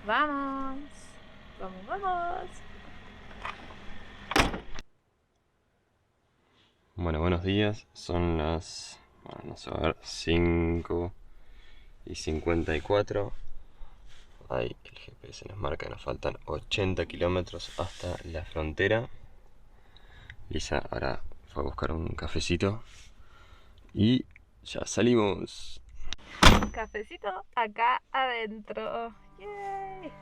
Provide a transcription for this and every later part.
Vamos, vamos, vamos. Bueno, buenos días. Son las, no sé, a ver, 5:54. Ahí el GPS nos marca que nos faltan 80 kilómetros hasta la frontera. Lisa ahora fue a buscar un cafecito y ya salimos. Cafecito acá adentro. Yay.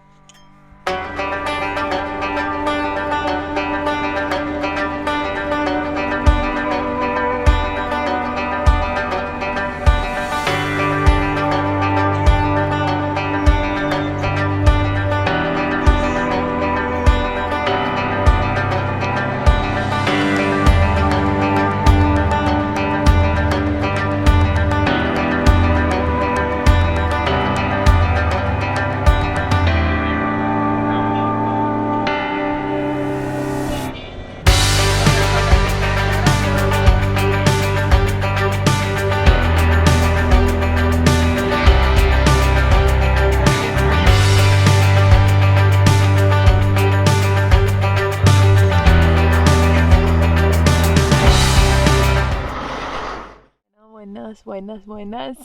Buenas.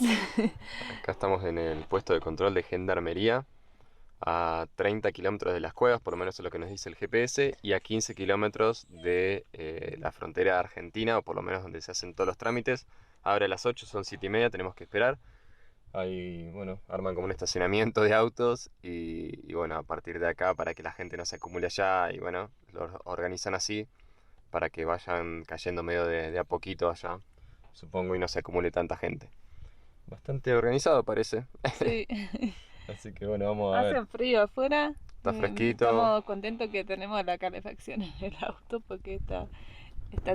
Acá estamos en el puesto de control de Gendarmería, a 30 kilómetros de las cuevas, por lo menos es lo que nos dice el GPS, y a 15 kilómetros de la frontera argentina, o por lo menos donde se hacen todos los trámites. Abre a las 8, son 7:30, tenemos que esperar. Ahí, bueno, arman como un estacionamiento de autos y bueno, a partir de acá, para que la gente no se acumule allá, y bueno, lo organizan así para que vayan cayendo medio de a poquito allá, supongo, y no se acumule tanta gente. Bastante organizado parece. Sí. Así que bueno, vamos a ver. Hace frío afuera. Está fresquito. Estamos contentos que tenemos la calefacción en el auto porque está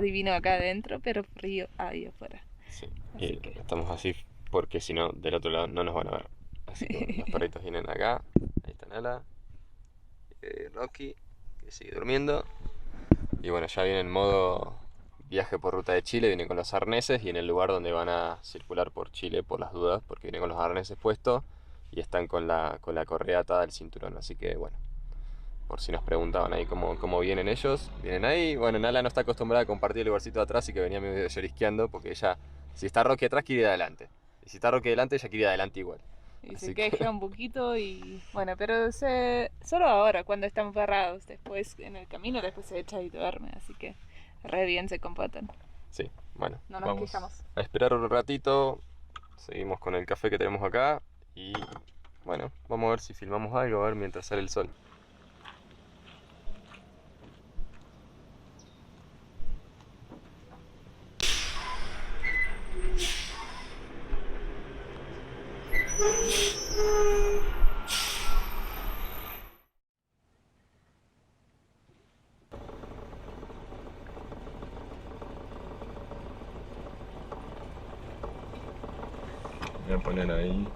divino acá adentro, pero frío ahí afuera. Sí, Así y que estamos así porque si no, del otro lado no nos van a ver. Así que los perritos vienen acá. Ahí está Nala. Rocky, que sigue durmiendo. Y bueno, ya viene en modo viaje por ruta de Chile, viene con los arneses y en el lugar donde van a circular por Chile, por las dudas, porque viene con los arneses puestos y están con la correa atada al cinturón. Así que bueno, por si nos preguntaban ahí cómo vienen ellos, vienen ahí. Bueno, Nala no está acostumbrada a compartir el lugarcito de atrás, así que venía medio llorisqueando porque ella, si está Rocky atrás, quiere ir adelante. Y si está Rocky adelante, ella quiere ir adelante igual. y Así se que queja un poquito y bueno, pero solo ahora cuando están parados, después en el camino después se echa y duerme, así que re bien se comportan. sí, bueno, No nos vamos quejamos. a esperar un ratito. Seguimos con el café que tenemos acá y bueno, vamos a ver si filmamos algo, a ver, mientras sale el sol. Voy a poner ahí.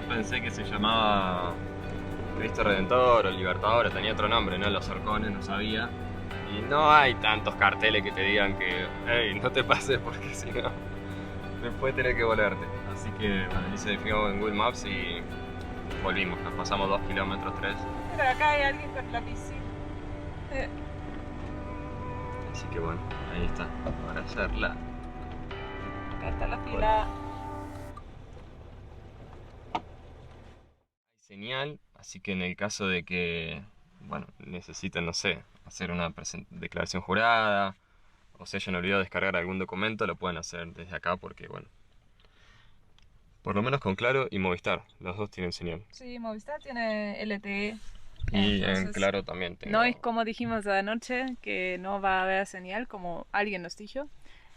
Pensé que se llamaba Cristo Redentor o Libertador, tenía otro nombre, ¿no? Los Horcones, no sabía. Y no hay tantos carteles que te digan que, hey, no te pases porque si no, después tenés que volverte. Así que, bueno, hice fijamos en Google Maps y volvimos, nos pasamos 2 kilómetros, 3. Pero acá hay alguien con la bici. Así que bueno, ahí está, para hacerla. acá está la fila. Hay señal, así que en el caso de que, bueno, necesiten, no sé, hacer una declaración jurada o se hayan olvidado descargar algún documento, lo pueden hacer desde acá porque, bueno, por lo menos con Claro y Movistar, los dos tienen señal. Sí, Movistar tiene LTE. Y en Entonces, Claro también tengo. no es como dijimos anoche, que no va a haber señal, como alguien nos dijo.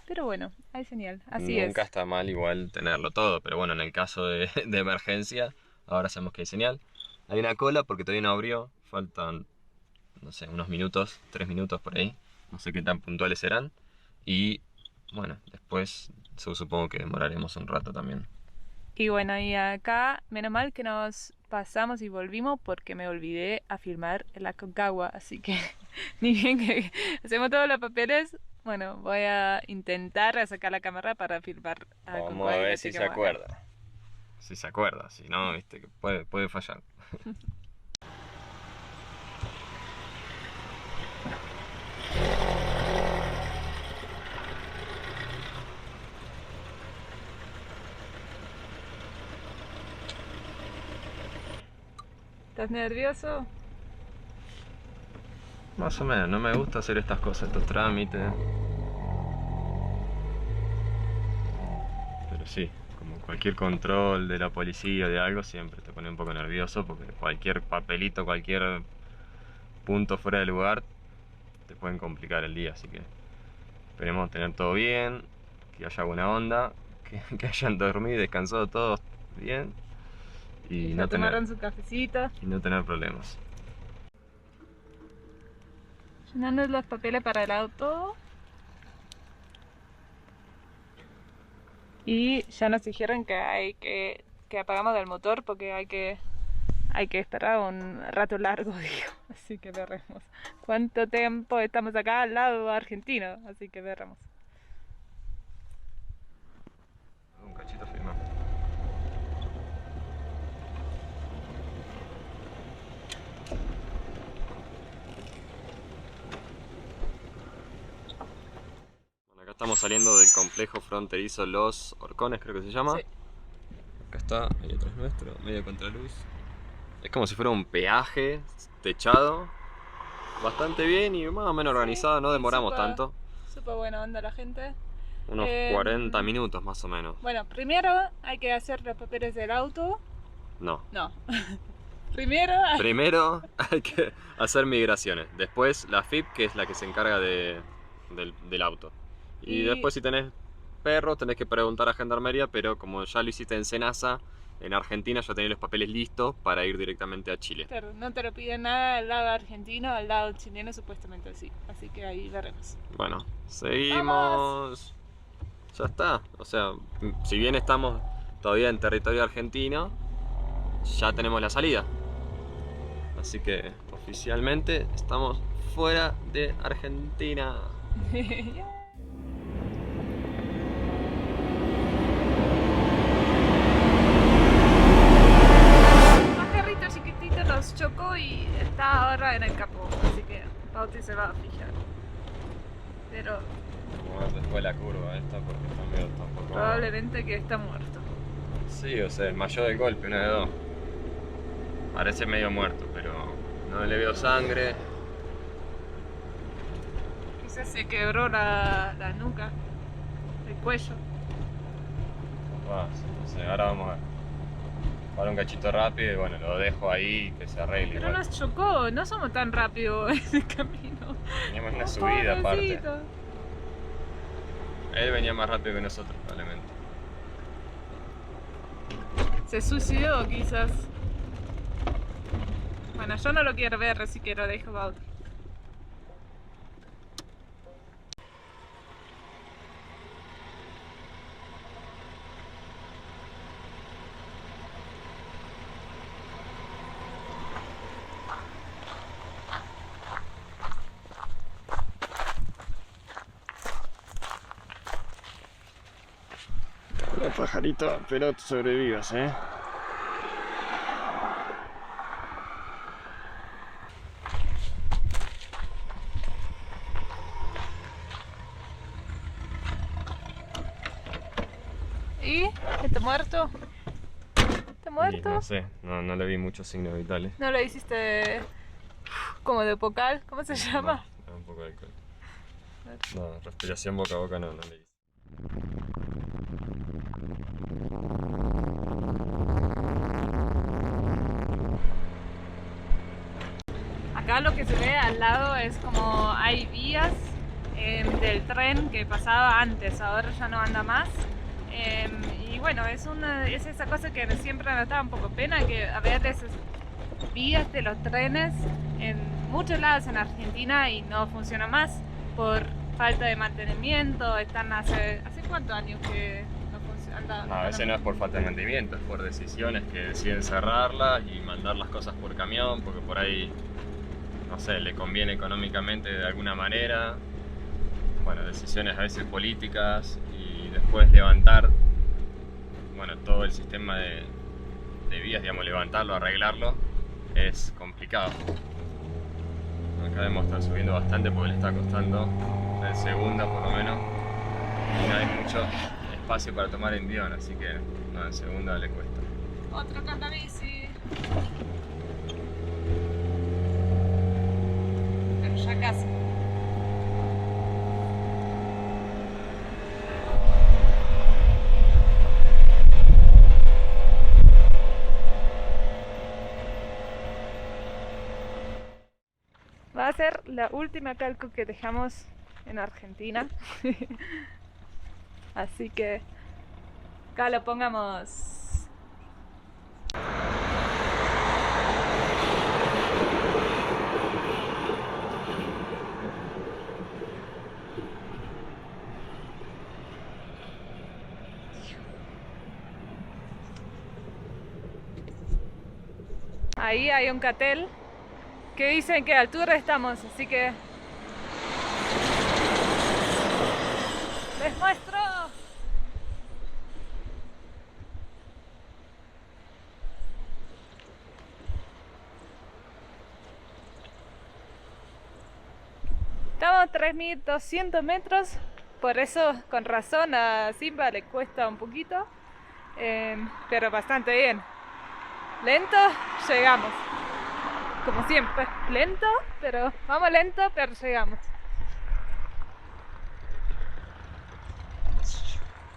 Pero bueno, hay señal, así Nunca es. está mal igual tenerlo todo, pero bueno, en el caso de emergencia, ahora sabemos que hay señal. Hay una cola porque todavía no abrió, faltan, no sé, unos minutos, 3 minutos por ahí, no sé qué tan puntuales serán. Y bueno, después supongo que demoraremos un rato también. Y bueno, y acá, menos mal que nos pasamos y volvimos porque me olvidé a filmar el Aconcagua, así que ni bien que hacemos todos los papeles, bueno, voy a intentar sacar la cámara para filmar a Vamos Aconcagua a y ver la si se chequeamos acá. acuerda. Si se acuerda, si no, viste que puede fallar. ¿Estás nervioso? Más o menos, no me gusta hacer estas cosas, estos trámites. Pero sí, como cualquier control de la policía o de algo, siempre te pone un poco nervioso porque cualquier papelito, cualquier punto fuera de lugar te pueden complicar el día. Así que esperemos tener todo bien, que haya buena onda, que hayan dormido y descansado todos bien y Ya no tomaron tener, su cafecito. y no tener problemas. Llenando los papeles para el auto. Y ya nos dijeron que apagamos el motor porque hay que esperar un rato largo, digo. Así que veremos cuánto tiempo estamos acá al lado argentino. Así que veremos. Un cachito firma. Bueno, acá estamos saliendo del complejo fronterizo Los Horcones, creo que se llama. Sí. Acá está, ahí atrás nuestro, medio contraluz. Es como si fuera un peaje techado. Bastante bien y más o menos organizado, no Sí, demoramos tanto. Súper buena onda la gente. Unos 40 minutos más o menos. Bueno, primero hay que hacer los papeles del auto. No. No. Primero Primero hay que hacer migraciones. Después la FIP, que es la que se encarga del auto. Y después si tenés perro tenés que preguntar a Gendarmería, pero como ya lo hiciste en Senasa, en Argentina ya tenés los papeles listos para ir directamente a Chile. Claro, no te lo piden nada al lado argentino, al lado chileno supuestamente sí. Así que ahí veremos. Bueno, seguimos. ¡Vamos! Ya está. O sea, si bien estamos todavía en territorio argentino, ya tenemos la salida. Así que oficialmente estamos fuera de Argentina. Un perrito chiquitito nos chocó y está ahora en el capó. Así que Pauti se va a fijar. Pero Vamos a ver después la curva esta porque está medio tampoco. probablemente que está muerto. Sí, o sea, desmayó del golpe, una de dos. Parece medio muerto, pero no le veo sangre. Quizás se quebró la nuca, el cuello. No sé, ahora vamos a parar un cachito rápido y bueno, lo dejo ahí que se arregle. Pero igual. nos chocó, no somos tan rápidos en el camino. Teníamos una subida aparte. Pobrecito. Él venía más rápido que nosotros, probablemente. Se suicidó quizás. Bueno, yo no lo quiero ver, así que lo dejo a otro. Hola pajarito, espero que sobrevivas, ¿Y? ¿Está muerto? ¿Está Y muerto? no sé, no le vi muchos signos vitales. ¿No lo hiciste como de vocal? ¿Cómo se llama? No, un poco de alcohol. No, respiración boca a boca no le hice. Acá lo que se ve al lado es como hay vías del tren que pasaba antes, ahora ya no anda más. Y bueno, es esa cosa que siempre me da un poco pena, que a ver esas vías de los trenes en muchos lados en Argentina y no funciona más por falta de mantenimiento. Están ¿hace cuántos años que no funciona? No, a veces no es por falta de mantenimiento, es por decisiones que deciden cerrarla y mandar las cosas por camión, porque por ahí, no sé, le conviene económicamente de alguna manera. Bueno, decisiones a veces políticas y después levantar, bueno, todo el sistema de vías, digamos, levantarlo, arreglarlo, es complicado. Acá debemos estar subiendo bastante porque le está costando en segunda por lo menos y no hay mucho espacio para tomar envión, así que no, en segunda le cuesta. Otro cantabici. Pero ya casi. Va a ser la última calco que dejamos en Argentina. Así que acá lo pongamos. Ahí hay un cartel que dicen que a altura estamos, así que les muestro. Estamos a 3200 metros, por eso con razón a Simba le cuesta un poquito, pero bastante bien. Lento, llegamos. Como siempre, lento, pero vamos lento, pero llegamos.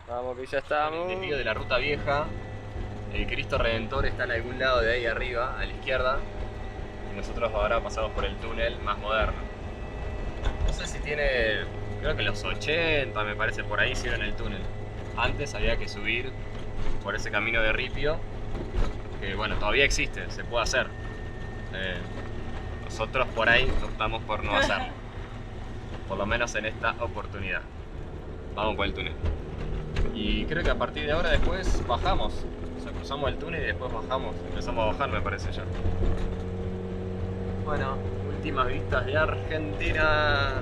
Vamos que ya estamos. En el desvío de la ruta vieja, el Cristo Redentor está en algún lado de ahí arriba, a la izquierda, y nosotros ahora pasamos por el túnel más moderno. No sé si tiene, creo que en los 80 me parece, por ahí hicieron el túnel. Antes había que subir por ese camino de ripio, que bueno, todavía existe, se puede hacer. Nosotros por ahí optamos por no hacerlo, por lo menos en esta oportunidad. Vamos por el túnel. Y creo que a partir de ahora después bajamos, o sea, cruzamos el túnel y después bajamos, empezamos a bajar me parece ya. Bueno, últimas vistas de Argentina.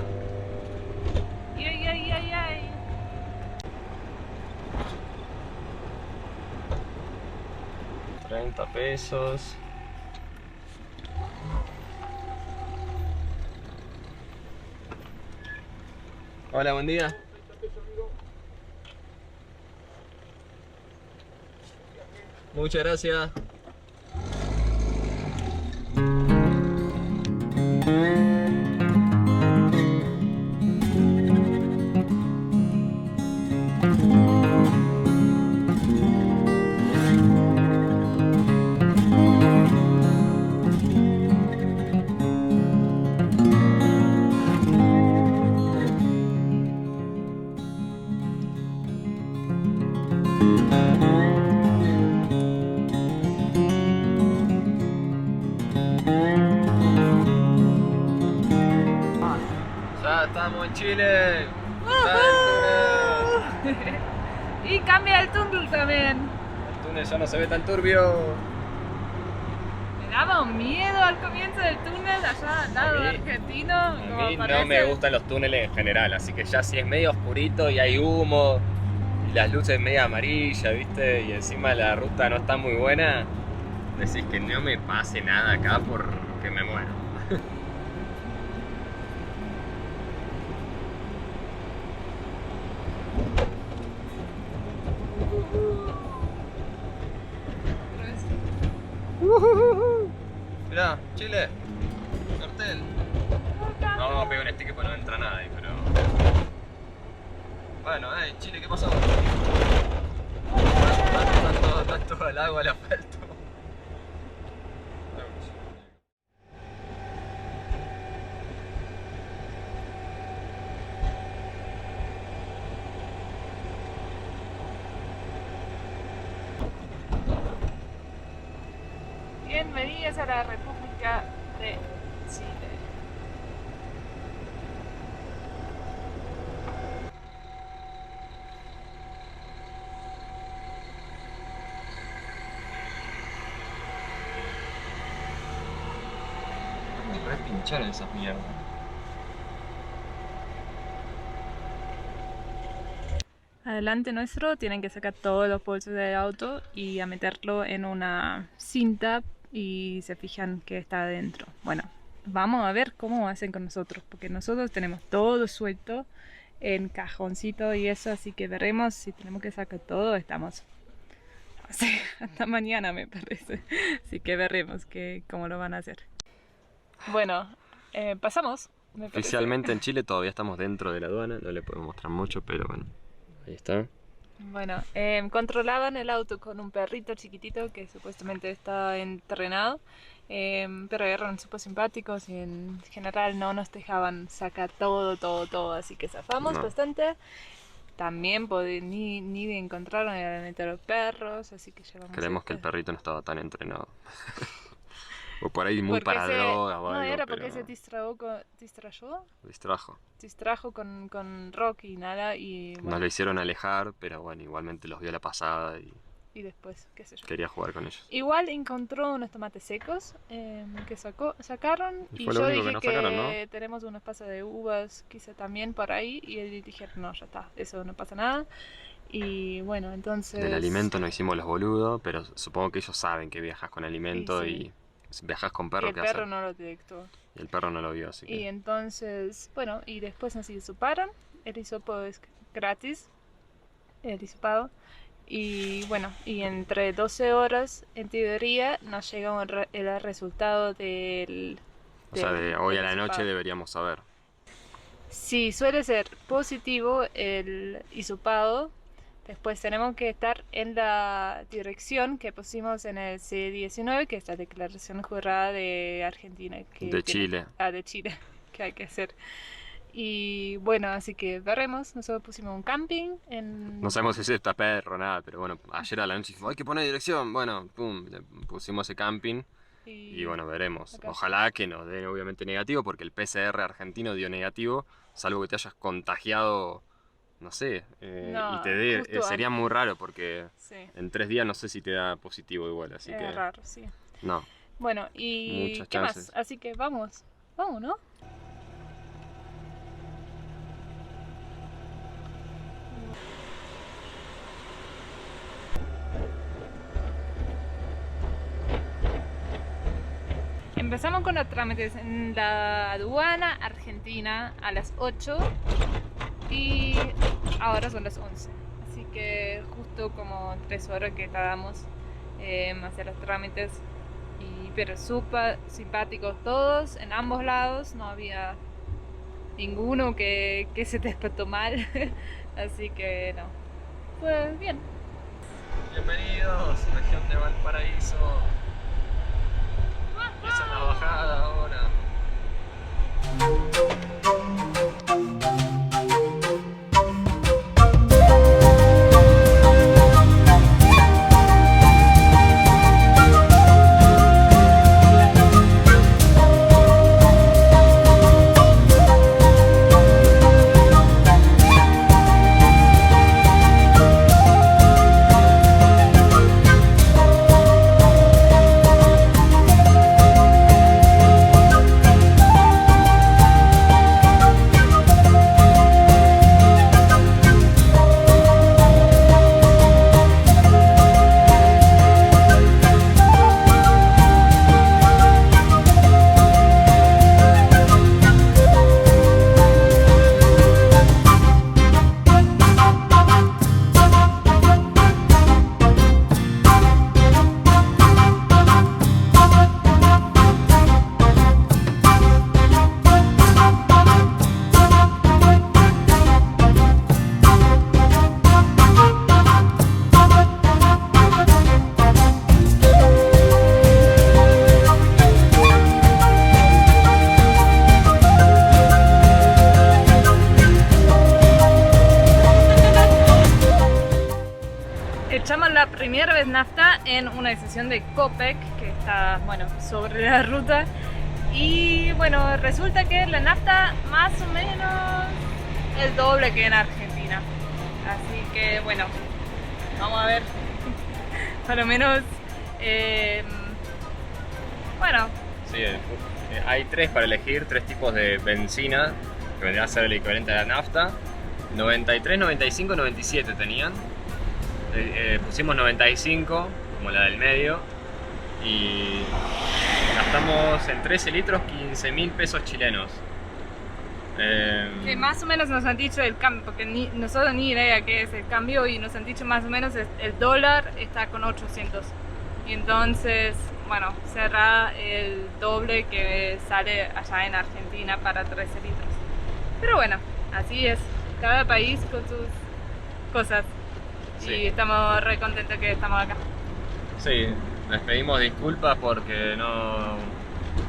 Ay, ay, ay, ay. $30. Hola, buen día. Muchas gracias. Ya estamos en Chile. Está el túnel. Y cambia el túnel también. El túnel ya no se ve tan turbio. Me daba un miedo al comienzo del túnel allá al lado A mí- argentino. A como mí no parece. me gustan los túneles en general, así que ya si es medio oscurito y hay humo y las luces medio amarillas, ¿viste? Y encima la ruta no está muy buena, decís que no me pase nada acá porque me muero. Mirá, Chile. Cartel. No vamos a pegar un sticker porque no entra nadie, pero... Bueno, Chile, ¿qué pasó? Está todo el agua, el asfalto. Bienvenidos a la República de Chile. ¿Dónde podés pinchar en esas mierdas? Adelante nuestro tienen que sacar todos los bolsos del auto y a meterlo en una cinta y se fijan que está adentro. Bueno, vamos a ver cómo hacen con nosotros, porque nosotros tenemos todo suelto en cajoncito y eso, así que veremos si tenemos que sacar todo. Estamos hasta mañana, me parece, así que veremos cómo lo van a hacer. Bueno, pasamos. Me parece. Oficialmente en Chile todavía estamos dentro de la aduana, no le podemos mostrar mucho, pero bueno, ahí está. Bueno, controlaban el auto con un perrito chiquitito que supuestamente está entrenado, pero eran súper simpáticos y en general no nos dejaban sacar todo, así que zafamos bastante. También ni encontraron el alimento de los perros, así que llevamos... Creemos que el perrito no estaba tan entrenado. O por ahí muy para droga o algo. No, era pero... porque se distrajo con Rock y nada y... Bueno, nos lo hicieron alejar, pero bueno, igualmente los vio a la pasada y después, qué sé yo. quería jugar con ellos. Igual encontró unos tomates secos que sacaron y fue lo yo único dije que nos sacaron, ¿no? tenemos unas pasas de uvas quizá también por ahí y él dijeron no, ya está, eso no pasa nada. Y bueno, entonces... Del alimento no hicimos los boludos, pero supongo que ellos saben que viajas con alimento y viajas con perro. Y el ¿qué perro hacen? no lo detectó. Y el perro no lo vio, así que... Y entonces, bueno, y después nos hisoparon. El hisopo es gratis, el hisopado. Y bueno, y entre 12 horas, en teoría, nos llega el resultado del... O sea, de hoy a la hisopado. noche deberíamos saber. Si suele ser positivo el hisopado, después tenemos que estar en la dirección que pusimos en el C-19, que es la declaración jurada de Argentina. De Chile. De Chile, que hay que hacer. Y bueno, así que veremos. Nosotros pusimos un camping en... No sabemos si es esta perro o nada, pero bueno, ayer a la noche dijimos, hay que poner dirección. Bueno, pum, le pusimos ese camping y bueno, veremos. Acá. Ojalá que nos den obviamente negativo, porque el PCR argentino dio negativo, salvo que te hayas contagiado, no sé, No, y te dé, justo sería muy raro porque Sí, en 3 días no sé si te da positivo igual, así que es raro, sí. no. Bueno, y Muchas ¿qué chances. más? Así que vamos, ¿no? Empezamos con los trámites en la aduana argentina a las 8 y ahora son las 11. Así que justo como 3 horas que tardamos en hacer los trámites. Pero súper simpáticos todos, en ambos lados, no había ninguno que se despertó mal. Así que no, fue bien. Bienvenidos, región de Valparaíso. Esa es la bajada ahora. echamos la primera vez nafta en una estación de Copec, que está, bueno, sobre la ruta. Y bueno, resulta que la nafta más o menos el doble que en Argentina. Así que bueno, vamos a ver. Por lo menos, bueno. Sí, hay tres para elegir, tres tipos de benzina, que vendría a ser el equivalente a la nafta. 93, 95, 97 tenían. Pusimos 95, como la del medio, y gastamos en 13 litros 15.000 pesos chilenos. Que más o menos nos han dicho el cambio, porque nosotros ni idea qué es el cambio, y nos han dicho más o menos el dólar está con 800. Y entonces, bueno, será el doble que sale allá en Argentina para 13 litros. Pero bueno, así es, cada país con sus cosas. Sí. Y estamos re contentos que estamos acá. Sí, les pedimos disculpas porque no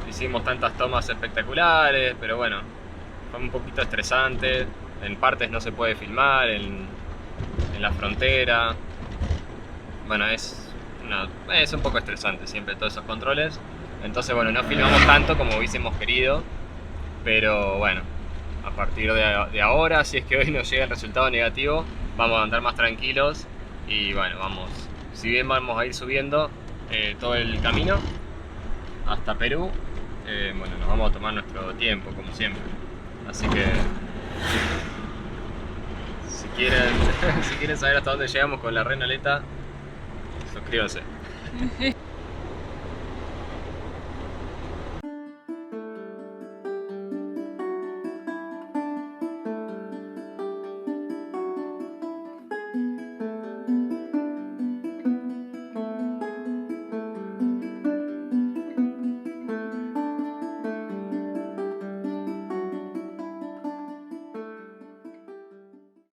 hicimos tantas tomas espectaculares, pero bueno, fue un poquito estresante. En partes no se puede filmar, en la frontera. Bueno, es un poco estresante siempre todos esos controles. Entonces bueno, no filmamos tanto como hubiésemos querido, pero bueno, a partir de ahora, si es que hoy nos llega el resultado negativo, vamos a andar más tranquilos y bueno, si bien vamos a ir subiendo todo el camino hasta Perú, bueno, nos vamos a tomar nuestro tiempo como siempre. Así que si quieren saber hasta dónde llegamos con la Renaleta, suscríbanse.